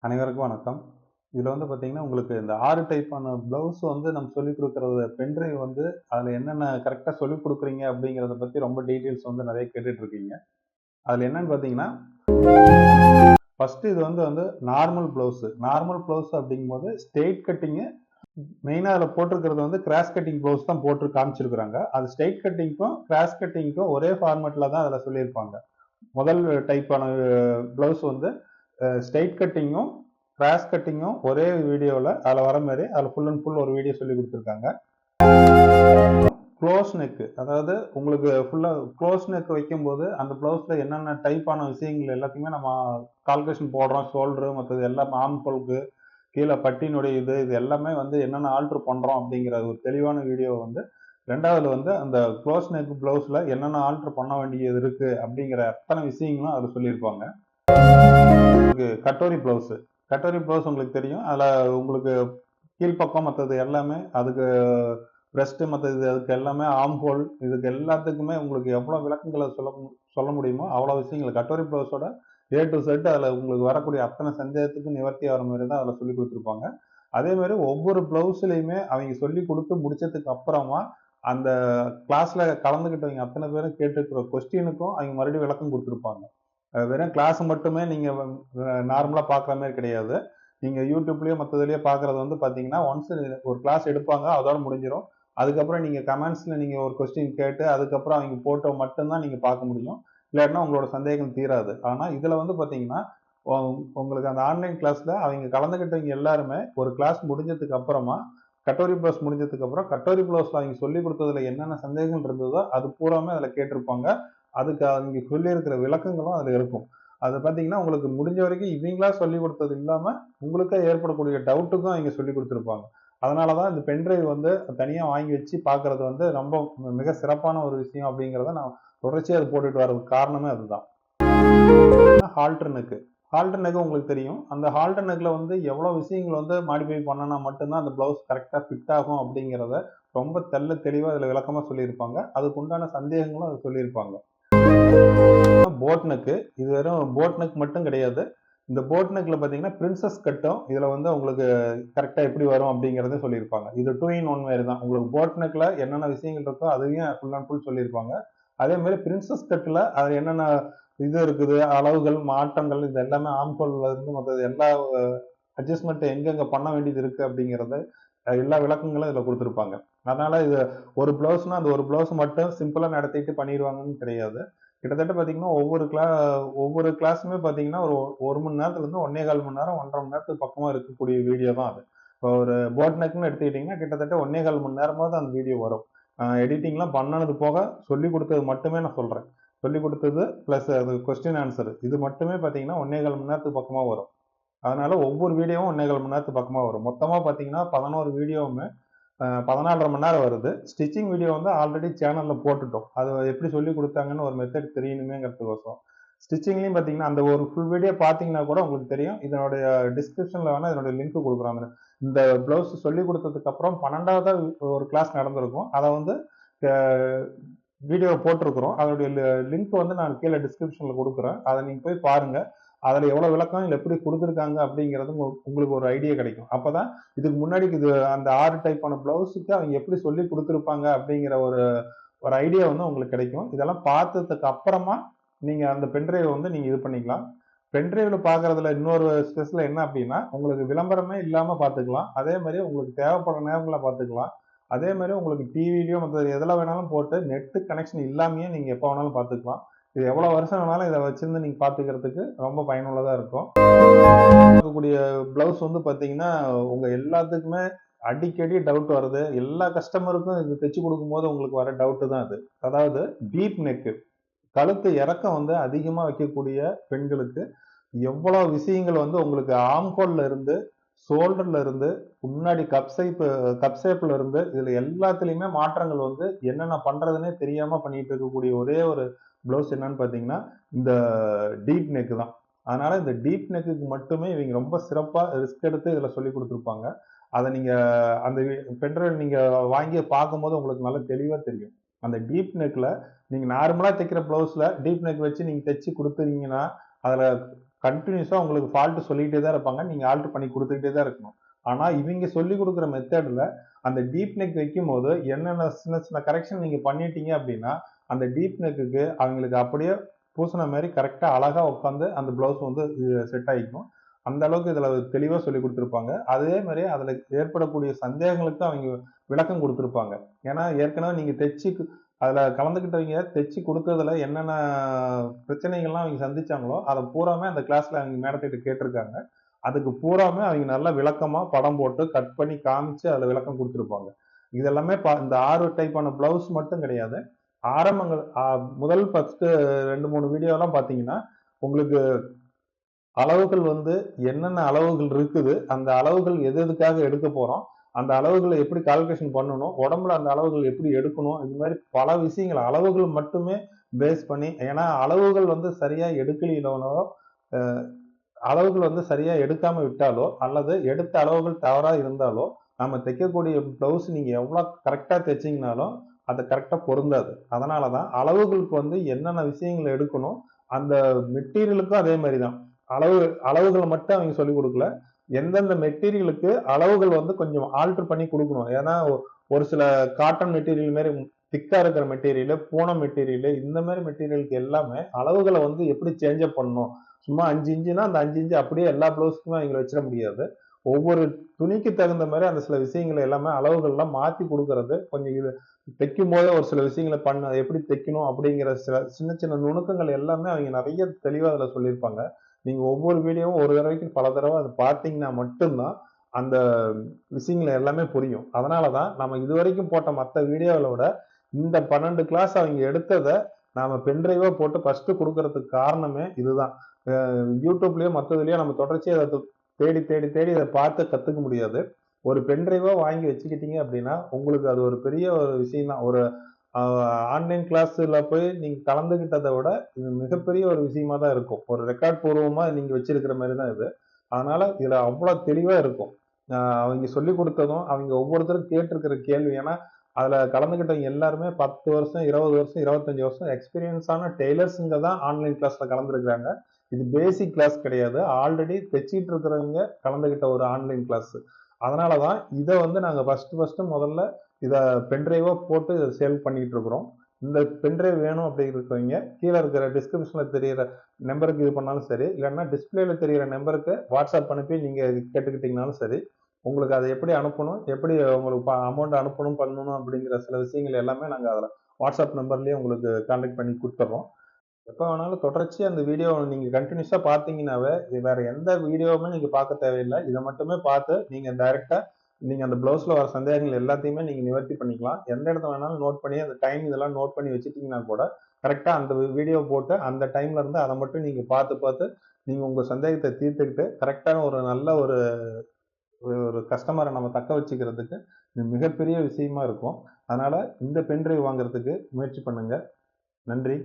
அனைவருக்கும் வணக்கம். இதில வந்து பார்த்தீங்கன்னா, உங்களுக்கு இந்த 6 டைப்பான ப்ளவுஸ் வந்து நம்ம சொல்லிக் குடுக்குறது பென்ட்ரைவ் வந்து அதில என்னென்ன கரெக்ட்டா சொல்லிக் குடுக்குறீங்க அப்படிங்கிறத பத்தி ரொம்ப டீட்டெயில்ஸ் வந்து நெறைய கேட்டுட்டு இருக்கீங்க. அதில என்னன்னு பார்த்தீங்கன்னா, ஃபர்ஸ்ட்டு இது வந்து நார்மல் ப்ளவுஸு. நார்மல் ப்ளவுஸ் அப்படிங்கும்போது ஸ்ட்ரெய்ட் கட்டிங்கு மெயினா அதில போட்டிருக்கிறது வந்து கிராஸ் கட்டிங் ப்ளவுஸ் தான் போட்டு காமிச்சிருக்கிறாங்க. அது ஸ்ட்ரெய்ட் கட்டிங்க்கும், கிராஸ் கட்டிங்க்கும் ஒரே ஃபார்மேட்ல தான் அதில சொல்லியிருப்பாங்க. முதல் டைப்பான ப்ளவுஸ் வந்து ஸ்ட்ரெய்ட் கட்டிங்கும் கிராஸ் கட்டிங்கும் ஒரே வீடியோவில் அதில் வர மாதிரி அதில் ஃபுல் அண்ட் ஃபுல் ஒரு வீடியோ சொல்லி கொடுத்துருக்காங்க. க்ளோஸ் நெக்கு, அதாவது உங்களுக்கு ஃபுல்லாக க்ளோஸ் நெக் வைக்கும்போது அந்த ப்ளவுஸில் என்னென்ன டைப்பான விஷயங்கள் எல்லாத்தையுமே நம்ம கால்குலேஷன் போடுறோம். ஷோல்டரு மற்றது எல்லாம் ஆர்ம் ஹோல்க்கு கீழே பட்டினுடைய இது எல்லாமே வந்து என்னென்ன ஆல்ட்ரு பண்ணுறோம் அப்படிங்கிற ஒரு தெளிவான வீடியோ வந்து ரெண்டாவது வந்து அந்த க்ளோஸ் நெக் ப்ளவுஸில் என்னென்ன ஆல்ட்ரு பண்ண வேண்டியது இருக்குது அப்படிங்கிற அத்தனை விஷயங்களும் அதில் சொல்லியிருப்பாங்க. கட்டோரி ப்ளவுஸு, கட்டோரி ப்ளவுஸ் உங்களுக்கு தெரியும். அதில் உங்களுக்கு கீழ்ப்பக்கம் மற்றது எல்லாமே அதுக்கு பிரஸ்ட்டு மற்றது அதுக்கு எல்லாமே ஆர்ம் ஹோல் இதுக்கு எல்லாத்துக்குமே உங்களுக்கு எவ்வளோ விளக்கங்களை சொல்ல முடியுமோ அவ்வளோ விஷயங்கள் கட்டோரி ப்ளவுஸோட ஏ டு செட் அதில் உங்களுக்கு வரக்கூடிய அத்தனை சந்தேகத்துக்கும் நிவர்த்தி ஆகிற மாதிரி தான் அதில் சொல்லி கொடுத்துருப்பாங்க. அதே மாதிரி ஒவ்வொரு ப்ளவுஸ்லையுமே அவங்க சொல்லி கொடுத்து முடிச்சதுக்கு அப்புறமா அந்த கிளாஸில் கலந்துக்கிட்டவங்க அத்தனை பேரும் கேட்டுக்கிற கொஸ்டினுக்கும் அவங்க மறுபடியும் விளக்கம் கொடுத்துருப்பாங்க. வெறும் கிளாஸ் மட்டுமே நீங்கள் நார்மலாக பார்க்குற மாதிரி கிடையாது. நீங்கள் யூடியூப்லேயோ மற்றதுலையோ பார்க்குறது வந்து பார்த்தீங்கன்னா ஒன்ஸ் ஒரு கிளாஸ் எடுப்பாங்க, அதோட முடிஞ்சிடும். அதுக்கப்புறம் நீங்கள் கமெண்ட்ஸில் நீங்கள் ஒரு கொஸ்டின் கேட்டு அதுக்கப்புறம் அவங்க போட்டோ மட்டும்தான் நீங்கள் பார்க்க முடியும். இல்லாட்டினா உங்களோட சந்தேகம் தீராது. ஆனால் இதில் வந்து பார்த்தீங்கன்னா உங்களுக்கு அந்த ஆன்லைன் கிளாஸில் அவங்க கலந்துக்கிட்டவங்க எல்லாருமே ஒரு கிளாஸ் முடிஞ்சதுக்கு அப்புறமா கட்டோரி ப்ளவுஸ் முடிஞ்சதுக்கு அப்புறம் கட்டோரி ப்ளவுஸில் அவங்க சொல்லி கொடுத்ததுல என்னென்ன சந்தேகங்கள் இருந்ததோ அது பூராமே அதில் கேட்டிருப்பாங்க. அதுக்கு அவங்க சொல்லியிருக்கிற விளக்கங்களும் அதில் இருக்கும். அது பார்த்தீங்கன்னா உங்களுக்கு முடிஞ்ச வரைக்கும் இவங்களா சொல்லி கொடுத்தது இல்லாமல் உங்களுக்கே ஏற்படக்கூடிய டவுட்டுக்கும் அவங்க சொல்லி கொடுத்துருப்பாங்க. அதனால தான் இந்த பென்ட்ரைவ் வந்து தனியாக வாங்கி வச்சு பார்க்கறது வந்து ரொம்ப மிக சிறப்பான ஒரு விஷயம் அப்படிங்கிறத நான் தொடர்ச்சியாக அது போட்டுட்டு வர்றதுக்கு காரணமே அதுதான். ஹால்டர் நெக்கு, ஹால்டர் நெக் உங்களுக்கு தெரியும். அந்த ஹால்டர் நெக்ல வந்து எவ்வளோ விஷயங்கள் வந்து மாடிஃபை பண்ணனா மட்டும்தான் அந்த ப்ளவுஸ் கரெக்டாக ஃபிட் ஆகும் அப்படிங்கிறத ரொம்ப தெளிவாக அதில் விளக்கமாக சொல்லியிருப்பாங்க. அதுக்கு உண்டான சந்தேகங்களும் அது சொல்லியிருப்பாங்க. போட் நெக்கு, இது வெறும் போட் நெக் மட்டும் கிடையாது. இந்த போட் நெக்ல பார்த்தீங்கன்னா பிரின்சஸ் கட்டும் இதில் வந்து உங்களுக்கு கரெக்டாக எப்படி வரும் அப்படிங்கிறத சொல்லியிருப்பாங்க. இது 2 in 1 மாதிரி தான். உங்களுக்கு போட் நெக்ல என்னென்ன விஷயங்கள் இருக்கோ அதையும் ஃபுல் அண்ட் ஃபுல் சொல்லியிருப்பாங்க. அதே மாதிரி பிரின்சஸ் கட்டில் அது என்னென்ன இது இருக்குது, அளவுகள் மாற்றங்கள் இது எல்லாமே ஆம்கோல்ல இருந்து மற்றது எல்லா அட்ஜஸ்ட்மெண்ட் எங்கெங்க பண்ண வேண்டியது இருக்கு அப்படிங்கிறத எல்லா விளக்கங்களும் இதில் கொடுத்துருப்பாங்க. அதனால இது ஒரு பிளவுஸ்னா அந்த ஒரு பிளவுஸ் மட்டும் சிம்பிளா நடத்திட்டு பண்ணிடுவாங்கன்னு கிடையாது. கிட்டத்தட்ட பார்த்தீங்கன்னா ஒவ்வொரு கிளாஸுமே பார்த்தீங்கன்னா ஒரு மணி நேரத்துல இருந்து 1 1/4 மணி நேரம் 1 1/2 மணி நேரத்துக்கு பக்கமா இருக்கக்கூடிய வீடியோ தான் அது. இப்போ ஒரு போட் நெக்னு எடுத்துக்கிட்டிங்கன்னா கிட்டத்தட்ட 1 1/4 மணி நேரமாவது அந்த வீடியோ வரும். எடிட்டிங்லாம் பண்ணனது போக சொல்லி கொடுத்தது மட்டுமே நான் சொல்றேன். சொல்லி கொடுத்தது பிளஸ் அது கொஸ்டின் ஆன்சர் இது மட்டுமே பார்த்தீங்கன்னா 1 1/4 மணி நேரத்துக்கு பக்கமா வரும். அதனால ஒவ்வொரு வீடியோவும் 1 1/4 மணி நேரத்துக்கு பக்கமா வரும். மொத்தமா பார்த்தீங்கன்னா 11 வீடியோவுமே 14 1/2 மணி நேரம் வருது. ஸ்டிச்சிங் வீடியோ வந்து ஆல்ரெடி சேனல்ல போட்டுட்டோம். அது எப்படி சொல்லி கொடுத்தாங்கன்னு ஒரு மெத்தட் தெரியணுமேங்கிறதுக்கோசரம். ஸ்டிச்சிங்லையும் பார்த்தீங்கன்னா அந்த ஒரு ஃபுல் வீடியோ பார்த்தீங்கன்னா கூட உங்களுக்கு தெரியும். இதனுடைய டிஸ்கிரிப்ஷன்ல வேணா இதனுடைய லிங்க் கொடுக்குறோம். இந்த பிளவுஸ் சொல்லி கொடுத்ததுக்கு அப்புறம் 12வது ஒரு கிளாஸ் நடந்திருக்கும். அதை வந்து வீடியோ போட்டிருக்கிறோம். அதோடைய லிங்க் வந்து நான் கீழே டிஸ்கிரிப்ஷன்ல கொடுக்குறேன். அதை நீங்க போய் பாருங்க. அதில் எவ்வளோ விளக்கம் இல்லை எப்படி கொடுத்துருக்காங்க அப்படிங்கிறது உங்களுக்கு ஒரு ஐடியா கிடைக்கும். அப்போதான் இதுக்கு முன்னாடி இது அந்த 6 டைப்பான பிளவுஸுக்கு அவங்க எப்படி சொல்லி கொடுத்துருப்பாங்க அப்படிங்கிற ஒரு ஒரு ஐடியா வந்து உங்களுக்கு கிடைக்கும். இதெல்லாம் பார்த்ததுக்கு அப்புறமா நீங்கள் அந்த பென்ட்ரைவை வந்து நீங்கள் இது பண்ணிக்கலாம். பென்ட்ரைவில் பார்க்குறதுல இன்னொரு ஸ்பெஷல் என்ன அப்படின்னா உங்களுக்கு விளம்பரமே இல்லாமல் பார்த்துக்கலாம். அதே மாதிரி உங்களுக்கு தேவைப்படுற நேரங்களில் பார்த்துக்கலாம். அதே மாதிரி உங்களுக்கு டிவிலையோ மற்ற எதில் வேணாலும் போட்டு நெட்டு கனெக்ஷன் இல்லாமையே நீங்கள் எப்போ வேணாலும் பார்த்துக்கலாம். இது எவ்வளோ வருஷம் வேணாலும் இதை வச்சிருந்து நீங்கள் பார்த்துக்கிறதுக்கு ரொம்ப பயனுள்ளதாக இருக்கும். பார்க்கக்கூடிய ப்ளவுஸ் வந்து பார்த்தீங்கன்னா உங்கள் எல்லாத்துக்குமே அடிக்கடி டவுட் வருது. எல்லா கஸ்டமருக்கும் இது தைச்சு கொடுக்கும்போது உங்களுக்கு வர டவுட்டு தான் அது. அதாவது டீப் நெக்கு, கழுத்து இறக்கம் வந்து அதிகமாக வைக்கக்கூடிய பெண்களுக்கு எவ்வளோ விஷயங்கள் வந்து உங்களுக்கு ஆம்கோல்ல இருந்து ஷோல்டர்ல இருந்து முன்னாடி கப் ஷேப்ல இருந்து இதுல எல்லாத்துலயுமே மாற்றங்கள் வந்து என்னென்ன பண்றதுன்னே தெரியாம பண்ணிட்டு இருக்கக்கூடிய ஒரே ஒரு பிளவுஸ் என்னன்னு பாத்தீங்கன்னா இந்த டீப் நெக் தான். அதனால இந்த டீப் நெக்குக்கு மட்டுமே இவங்க ரொம்ப சிறப்பா ரிஸ்க் எடுத்து இதுல சொல்லி கொடுத்துருப்பாங்க. அதை நீங்க அந்த பென்ட்ரைவ் நீங்க வாங்கி பார்க்கும்போது உங்களுக்கு நல்லா தெளிவா தெரியும். அந்த டீப் நெக்ல நீங்க நார்மலா தைக்கிற பிளவுஸ்ல டீப் நெக் வச்சு நீங்க தைச்சு கொடுத்துறீங்கன்னா அதுல கண்டினியூஸா உங்களுக்கு ஃபால்ட் சொல்லிக்கிட்டே தான் இருப்பாங்க. நீங்க ஆல்டர் பண்ணி கொடுத்துக்கிட்டே தான் இருக்கணும். ஆனா இவங்க சொல்லி கொடுக்குற மெத்தட்ல அந்த டீப் நெக் வைக்கும்போது என்னென்ன சின்ன சின்ன கரெக்ஷன் நீங்க பண்ணிட்டீங்க அப்படின்னா, அந்த டீப் நெக்குக்கு அவங்களுக்கு அப்படியே பூசுன மாரி கரெக்டா அழகா உட்காந்து அந்த பிளவுஸ் வந்து செட் ஆயிக்கும். அந்த அளவுக்கு இதுல தெளிவா சொல்லிக் குடுத்திருப்பாங்க. அதே மாரி அதுல ஏற்படக்கூடிய சந்தேகங்களுக்கு அவங்க விளக்கம் குடுத்திருப்பாங்க. ஏன்னா ஏற்கனவே நீங்க அதுல கலந்துக்கிட்டவங்க தெச்சு குடுத்ததுல என்னென்ன பிரச்சனைகள்லாம் அவங்க சந்திச்சாங்களோ, அத பூராமே அந்த கிளாஸ்ல அவங்க மேடத்திட்ட கேட்டிருக்காங்க. அதுக்கு பூராமே அவங்க நல்லா விளக்கமா படம் போட்டு கட் பண்ணி காமிச்சு அதுல விளக்கம் குடுத்திருப்பாங்க. இதெல்லாமே இந்த 6 டைப்பான பிளவுஸ் மட்டும் கிடையாது. ஆரம்பங்கள் முதல் ஃபர்ஸ்ட் 2, 3 வீடியோலாம் பார்த்தீங்கன்னா, உங்களுக்கு அளவுகள் வந்து என்னென்ன அளவுகள் இருக்குது, அந்த அளவுகள் எது எதுக்காக எடுக்க போறோம், அந்த அளவுகள எப்படி கால்குலேஷன் பண்ணணும், உடம்புல அந்த அளவுகள் எப்படி எடுக்கணும், இது மாரி பல விஷயங்கள் அளவுகள் மட்டுமே பேஸ் பண்ணி ஏன்னா அளவுகள் வந்து சரியா எடுக்கலினாலோ, அ அளவுகள் வந்து சரியா எடுக்காம விட்டாலோ, அல்லது எடுத்த அளவுகள் தவறா இருந்தாலோ, நம்ம தைக்கக்கூடிய பிளவுஸ் நீங்க எவ்வளோ கரெக்ட்டா தைச்சீங்கனாலும், அது கரெக்ட்டா பொருந்தாது. அதனால தான் அளவுகளுக்கு வந்து என்னென்ன விஷயங்கள் எடுக்கணும், அந்த மெட்டீரியலுக்கும் அதே மாரி தான். அளவு அளவுகள மட்டும் அவங்க சொல்லிக் குடுக்கல. எந்தெந்த மெட்டீரியலுக்கு அளவுகள் வந்து கொஞ்சம் ஆல்டர் பண்ணி குடுக்கணும். ஏன்னா, ஒரு சில காட்டன் மெட்டீரியல் மாரி திக்கா இருக்கிற மெட்டீரியலு, பூனம் மெட்டீரியலு இந்த மாரி மெட்டீரியலுக்கு எல்லாமே அளவுகள வந்து எப்படி சேஞ்ச் அப் பண்ணணும். சும்மா 5 இன்ச்சுனா, அந்த 5 இன்ச் அப்படியே எல்லா ப்ளவுஸ்க்குமே அவைங்கள வச்சிட முடியாது. ஒவ்வொரு துணிக்கு தகுந்த மாரி அந்த சில விஷயங்கள எல்லாமே அளவுகள்லாம் மாத்தி குடுக்கறது, கொஞ்சம் இது தைக்கும்போதே ஒரு சில விஷயங்கள எப்படி தைக்கணும் அப்படிங்கிற சில சின்ன சின்ன நுணுக்கங்கள் எல்லாமே அவைங்க நெறைய தெளிவா அதுல சொல்லியிருப்பாங்க. நீங்க ஒவ்வொரு வீடியோவும் ஒரு தடவைக்கு பல தடவ அத பார்த்தீங்கன்னா மட்டும் தான், அந்த விஷயங்கள் எல்லாமே புரியும். அதனால தான் நம்ம இதுவரைக்கும் போட்ட மத்த வீடியோகள விட, இந்த 12 கிளாஸ் அவைங்க எடுத்தத நாம பென் டிரைவா போட்டு ஃபர்ஸ்ட் குடுக்கறதுக்கு காரணமே இதுதான். யூடியூப்லயோ மத்ததுலயோ நம்ம தொடர்ச்சியா அத தேடி தேடி தேடி இத பார்த்து கத்துக்க முடியாது. ஒரு பென் டிரைவா வாங்கி வச்சுக்கிட்டீங்க அப்படின்னா, உங்களுக்கு அது ஒரு பெரிய ஒரு விஷயம் தான். ஒரு அ ஆன்லைன் கிளாஸ்ல போய் நீங்க கலந்துக்கிட்டத விட, இது மிகப்பெரிய ஒரு விஷயமா தான் இருக்கும். ஒரு ரெக்கார்ட் பூர்வமா நீங்க வச்சிருக்கிற மாரி தான் இது. அதனால இதுல அவ்வளோ தெளிவா இருக்கும். அவைங்க சொல்லிக் குடுத்ததும், அவைங்க ஒவ்வொருத்தரும் கேட்டிருக்கிற கேள்வி ஏன்னா, அதுல கலந்துக்கிட்டவங்க எல்லாருமே 10 வருஷம், 20 வருஷம், 25 வருஷம் எக்ஸ்பீரியன்ஸான டெய்லர்ஸுங்க தான் ஆன்லைன் கிளாஸ்ல கலந்துருக்கிறாங்க. இது பேசிக் கிளாஸ் கிடையாது. ஆல்ரெடி தெச்சிட்டு இருக்கிறவங்க கலந்துகிட்ட ஒரு ஆன்லைன் கிளாஸ். அதனால தான் இத வந்து நாங்க ஃபர்ஸ்ட் முதல்ல இத பென் டிரைவா போட்டு இத சேல் பண்ணிட்டு இருக்கிறோம். இந்த பென் டிரைவ் வேணும் அப்படி இருக்கிறவங்க கீழ இருக்கிற டிஸ்கிரிப்ஷன்ல தெரியிற நம்பருக்கு இது பண்ணாலும் சரி, இல்லன்னா டிஸ்ப்ளேல தெரியிற நம்பருக்கு வாட்ஸ்அப் அனுப்பி நீங்க கேட்டுக்கிட்டீங்கனாலும் சரி, உங்களுக்கு அத எப்படி அனுப்பணும், எப்படி உங்களுக்கு அமௌண்ட் அனுப்பணும், பண்ணணும் அப்படிங்கிற சில விஷயங்கள் எல்லாமே நாங்க அதுல வாட்ஸ்அப் நம்பர்லயே உங்களுக்கு கான்டாக்ட் பண்ணி குடுத்துர்றோம். எப்ப வேணாலும் தொடர்ச்சியா அந்த வீடியோவ நீங்க கன்டினியூஸா பார்த்தீங்கன்னாவே, வேற எந்த வீடியோவுமே நீங்க பார்க்க தேவையில்ல. இத மட்டுமே பார்த்து நீங்க டைரக்ட்டா நீங்க அந்த ப்ளவுஸ்ல வர சந்தேகங்கள் எல்லாத்தையுமே நீங்க நிவர்த்தி பண்ணிக்கலாம். எந்த இடத்துல வேணாலும் நோட் பண்ணி அந்த டைம் இதெல்லாம் நோட் பண்ணி வச்சுட்டீங்கன்னா கூட, கரெக்ட்டா அந்த வீடியோ போட்டு அந்த டைம்ல இருந்து அத மட்டும் நீங்க பார்த்து பார்த்து, நீங்க உங்க சந்தேகத்த தீர்த்துக்கிட்டு, கரெக்ட்டான ஒரு நல்ல ஒரு ஒரு கஸ்டமர நம்ம தக்க வச்சுக்கிறதுக்கு இது மிகப்பெரிய விஷயமா இருக்கும். அதனால இந்த பென் டிரைவ் வாங்குறதுக்கு முயற்சி பண்ணுங்க. நன்றி.